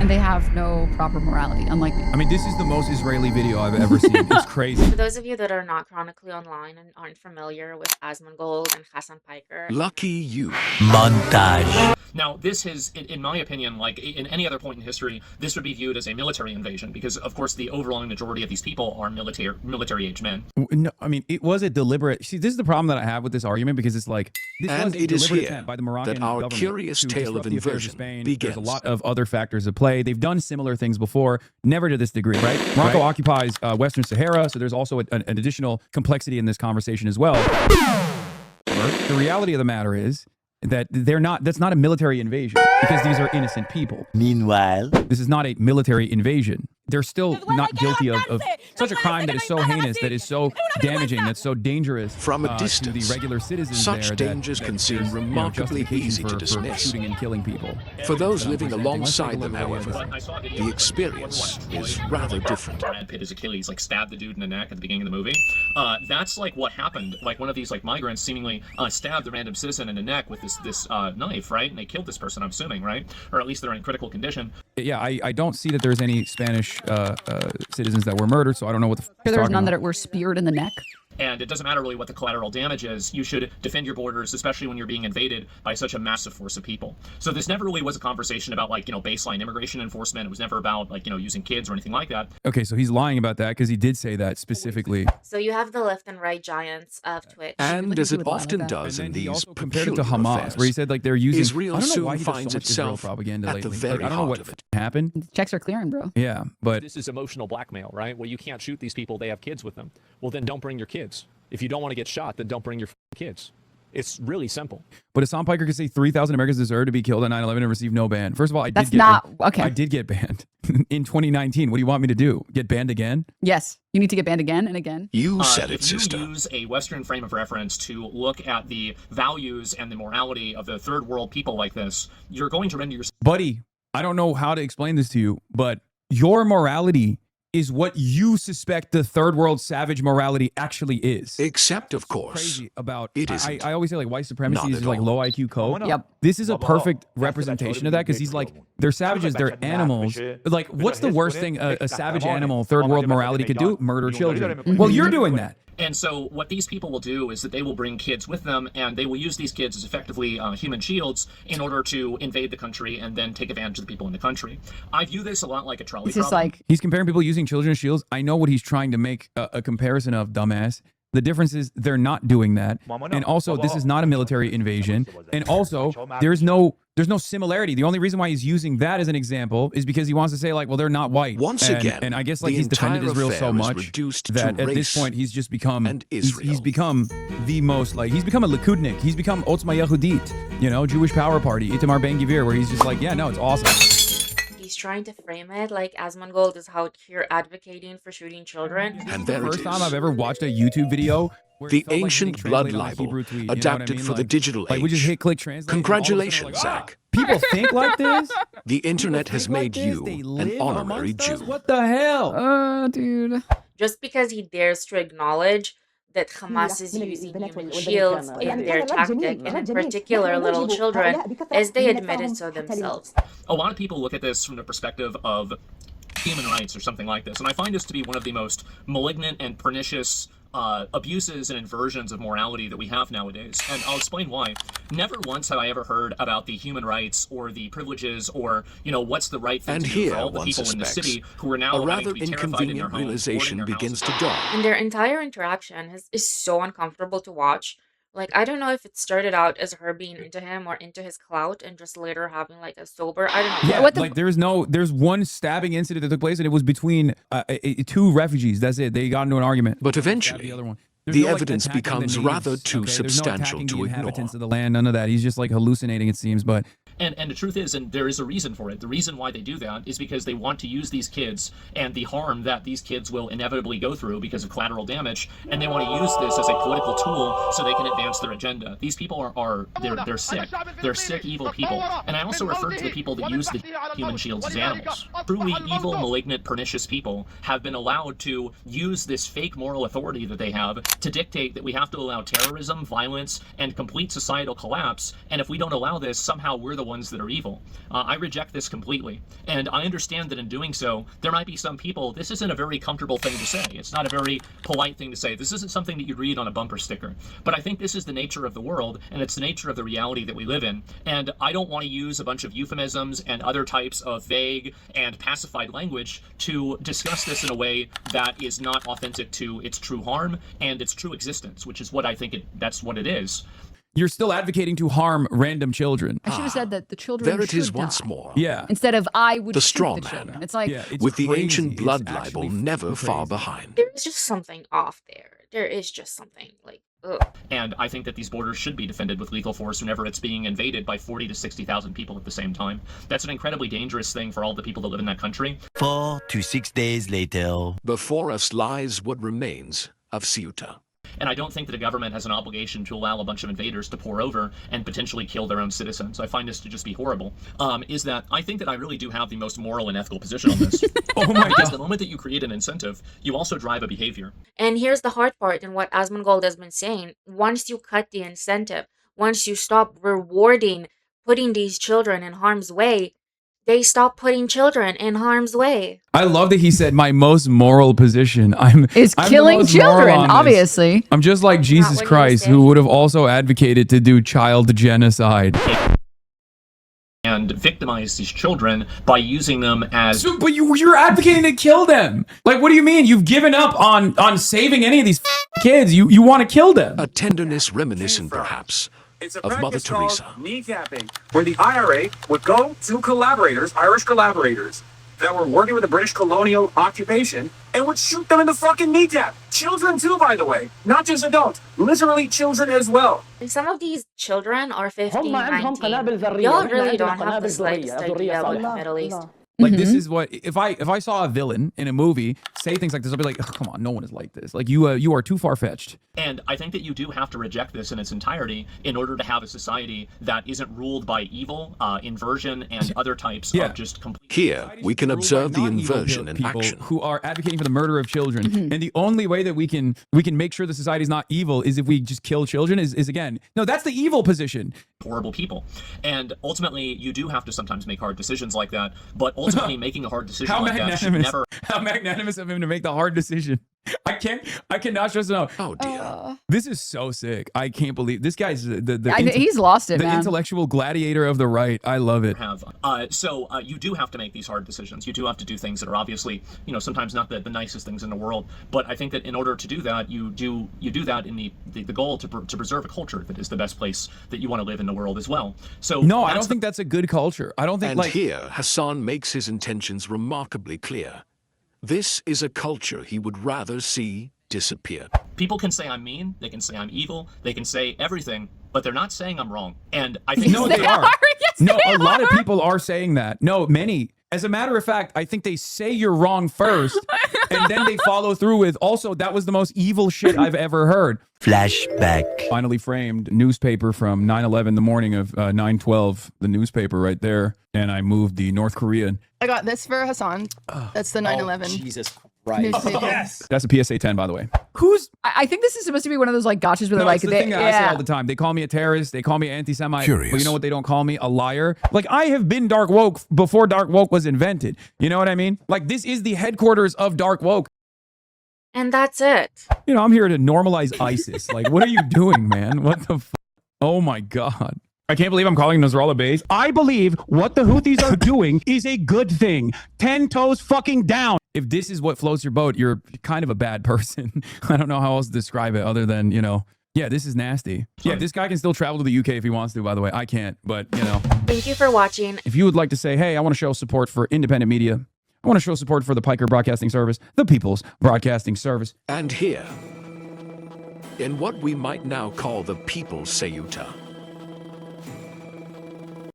and they have no proper morality, unlike me. I mean, this is the most Israeli video I've ever seen. It's crazy. For those of you that are not chronically online and aren't familiar with Asmongold and Hasan Piker, Lucky you. Montage. Now, this is, in my opinion, like in any other point in history, this would be viewed as a military invasion because, of course, the overwhelming majority of these people are military-age men. No, I mean, it was a deliberate. See, this is the problem that I have with this argument because it's like this And was a it is deliberate here attempt by the Moroccan that our government curious to tale of disrupt the affairs inversion Spain. begins. There's a lot of other factors at play. They've done similar things before, never to this degree, right? Morocco occupies Western Sahara, so there's also an additional complexity in this conversation as well. The reality of the matter is that that's not a military invasion because these are innocent people. Meanwhile, This is not a military invasion. They're still not guilty of such a crime that is so heinous, that is so damaging, that's so dangerous From a to distance, the regular citizens such there dangers that can seem there's, remarkably justification easy to for dismiss. shooting and killing people. For those living Let's take alongside a them, look at however, this. the experience is rather different. Brad Pitt as Achilles, like, stabbed the dude in the neck at the beginning of the movie. That's like what happened. Like, one of these like migrants seemingly stabbed a random citizen in the neck with this knife, right? And they killed this person, I'm assuming, right? Or at least they're in critical condition. Yeah, I don't see that there's any Spanish citizens that were murdered, so I don't know what the f There was talking none about. that were speared in the neck. And it doesn't matter really what the collateral damage is. You should defend your borders, especially when you're being invaded by such a massive force of people. So this never really was a conversation about, like, baseline immigration enforcement. It was never about, like, using kids or anything like that. Okay, so he's lying about that because he did say that specifically. so you have the left and right giants of Twitch. And as it would lie like often that. does And in then he these also compared it to peculiar Hamas, affairs, where he said like they're using. Israel I don't know soon why he does so finds much Israel itself propaganda at the lately. very Like, I don't know heart what of it. happened. Checks are clearing, bro. Yeah, but This is emotional blackmail, right? Well, you can't shoot these people. They have kids with them. Well, then don't bring your kids. If you don't want to get shot, then don't bring your kids. It's really simple. But Hasan Piker could say 3,000 Americans deserve to be killed on 9/11 and receive no ban. First of all, I That's did get not okay. I did get banned in 2019. What do you want me to do? Get banned again? Yes, you need to get banned again and again. You said it, If you sister. use a Western frame of reference to look at the values and the morality of the third world people like this, you're going to render yourself Buddy, I don't know how to explain this to you, but your morality is what you suspect the third world savage morality actually is. Except, of course, Crazy about it I isn't. always say like white supremacy Not is at like all. low IQ code. Yep. This is a perfect representation of that because he's like they're savages, they're animals. Like what's the worst thing a savage animal third world morality could do? Murder children. Well, you're doing that. And so what these people will do is that they will bring kids with them, and they will use these kids as effectively human shields in order to invade the country and then take advantage of the people in the country. I view this a lot like a trolley It's just problem. like He's comparing people using children as shields. I know what he's trying to make a comparison of, dumbass. The difference is they're not doing that. And also, this is not a military invasion. And also, there's no similarity. The only reason why he's using that as an example is because he wants to say like, well, they're not white. Once and, again, and I guess like the he's defended entire Israel so affair is much reduced that to at this race point he's just become and he's Israel. become the most like he's become a Likudnik. He's become Otzma Yehudit, Jewish Power Party, Itamar Ben Gvir, where he's just like, yeah, no, it's awesome. He's trying to frame it like Asmongold is out here advocating for shooting children. And there it First time is. I've ever watched a YouTube video where it The felt like ancient being translated blood on a libel, Hebrew tweet, you know what I adapted mean? for the Like- digital Like we just age. hit click translate. and all of a sudden we're Congratulations, like, Zach. People think like this? The internet has Think like made this? you They an live honorary amongst us? Jew. What the hell? dude. Just because he dares to acknowledge that Hamas is using human shields in their tactic, and in particular little children, as they admitted so themselves. A lot of people look at this from the perspective of human rights or something like this, and I find this to be one of the most malignant and pernicious abuses and inversions of morality that we have nowadays. And I'll explain why. Never once have I ever heard about the human rights or the privileges or, what's the right thing And to do here, for all the one people in the suspects, city who are now a having rather to be terrified in their inconvenient homes, realization boarding their begins houses. to dawn. And their entire interaction is so uncomfortable to watch. Like, I don't know if it started out as her being into him or into his clout and just later having like a sober, I don't know. Yeah, What the- like there's one stabbing incident that took place and it was between two refugees. That's it. They got into an argument. But Stabbed eventually, the other one. There's the no, like, evidence attacking becomes the rather natives, too okay? There's no substantial attacking to the ignore. inhabitants of the land. None of that. He's just like hallucinating, it seems. But And the truth is, and there is a reason for it, the reason why they do that is because they want to use these kids and the harm that these kids will inevitably go through because of collateral damage, and they want to use this as a political tool so they can advance their agenda. These people they're sick. They're sick, evil people. And I also refer to the people that use the human shields as animals. Truly evil, malignant, pernicious people have been allowed to use this fake moral authority that they have to dictate that we have to allow terrorism, violence, and complete societal collapse, and if we don't allow this, somehow we're the ones that are evil. I reject this completely. And I understand that in doing so, there might be some people, this isn't a very comfortable thing to say. It's not a very polite thing to say. This isn't something that you'd read on a bumper sticker. But I think this is the nature of the world, and it's the nature of the reality that we live in. And I don't want to use a bunch of euphemisms and other types of vague and pacified language to discuss this in a way that is not authentic to its true harm and its true existence, which is what I think that's what it is. You're still advocating to harm random children. I should have said that the children There it is should once die. more. Yeah. Instead of I would The shoot straw the man. children. It's like, Yeah, it's With the crazy. ancient It's blood actually libel never crazy. far behind. There's just something off there. There is just something like, ugh. And I think that these borders should be defended with lethal force whenever it's being invaded by 40 to 60,000 people at the same time. That's an incredibly dangerous thing for all the people that live in that country. 4 to 6 days later. Before us lies what remains of Ceuta. And I don't think that a government has an obligation to allow a bunch of invaders to pour over and potentially kill their own citizens. I find this to just be horrible. Is that I think that I really do have the most moral and ethical position on this. Oh my Because God. the moment that you create an incentive, you also drive a behavior. And here's the hard part in what Asmongold has been saying. Once you cut the incentive, once you stop rewarding putting these children in harm's way, they stop putting children in harm's way. I love that he said my most moral position. is I'm the killing most moral children, on this. obviously. I'm just like Jesus what he was Christ, who saying. would have also advocated to do child genocide. And victimize these children by using them as So, but you're advocating to kill them. Like, what do you mean? You've given up on saving any of these kids. You want to kill them. A tenderness reminiscent, perhaps, It's a of Mother practice called Teresa. kneecapping, where the IRA would go to collaborators, Irish collaborators, that were working with the British colonial occupation and would shoot them in the fucking kneecap. Children too, by the way. Not just adults. Literally children as well. And some of these children are 15, 19. Y'all really don't have the slightest idea about the Middle East. Like, this is what if I saw a villain in a movie say things like this, I'll be like, oh, come on, no one is like this. Like, you are too far fetched. And I think that you do have to reject this in its entirety in order to have a society that isn't ruled by evil, inversion, and other types Yeah. of just complete. Here, we can observe the Not evil inversion in people action. who are advocating for the murder of children. And the only way that we can make sure the society is not evil is if we just kill children. Is again, no, that's the evil position. Horrible people. And ultimately, you do have to sometimes make hard decisions like that. But ultimately, making a hard decision How like that should magnanimous! never. How magnanimous of him to make the hard decision. I cannot stress enough. Oh dear. This is so sick. I can't believe this guy's He's lost it, the man. intellectual gladiator of the right. I love it. Have so you do have to make these hard decisions. You do have to do things that are obviously, sometimes not the nicest things in the world. But I think that in order to do that, you do that in the goal to preserve a culture that is the best place that you want to live in the world as well. So No, I that's don't think that's a good culture. I don't think And here, Hasan makes his intentions remarkably clear. This is a culture he would rather see disappear. people can say I'm mean. They can say I'm evil. They can say everything, but they're not saying I'm wrong. And I think No, they are. No, a lot of people are saying that. No, many. As a matter of fact, I think they say you're wrong first, and then they follow through with, also, that was the most evil shit I've ever heard. Flashback. Finally framed newspaper from 9/11, the morning of 9/12, the newspaper right there. And I moved the North Korean. I got this for Hassan. That's the 9/11. Jesus Christ. newspaper. Yes. That's a PSA 10, by the way. Who's... I think this is supposed to be one of those like gotchas where they're No, like, it's the thing that I say yeah. all the time. They call me a terrorist. They call me anti-Semite. Curious. But you know what they don't call me? A liar. Like, I have been dark woke before dark woke was invented. You know what I mean? Like, this is the headquarters of dark woke. And that's it. You know, I'm here to normalize ISIS. Like, what are you doing, man? What the f... Oh, my God. I can't believe I'm calling Nasrallah Bays. I believe what the Houthis are doing is a good thing. 10 toes fucking down. If this is what floats your boat, you're kind of a bad person. I don't know how else to describe it other than, you know, yeah, this is nasty. Yeah, this guy can still travel to the UK if he wants to, by the way. I can't, but, you know. Thank you for watching. If you would like to say, hey, I want to show support for independent media. I want to show support for the Piker Broadcasting Service, the People's Broadcasting Service. And here, in what we might now call the People's Ceuta,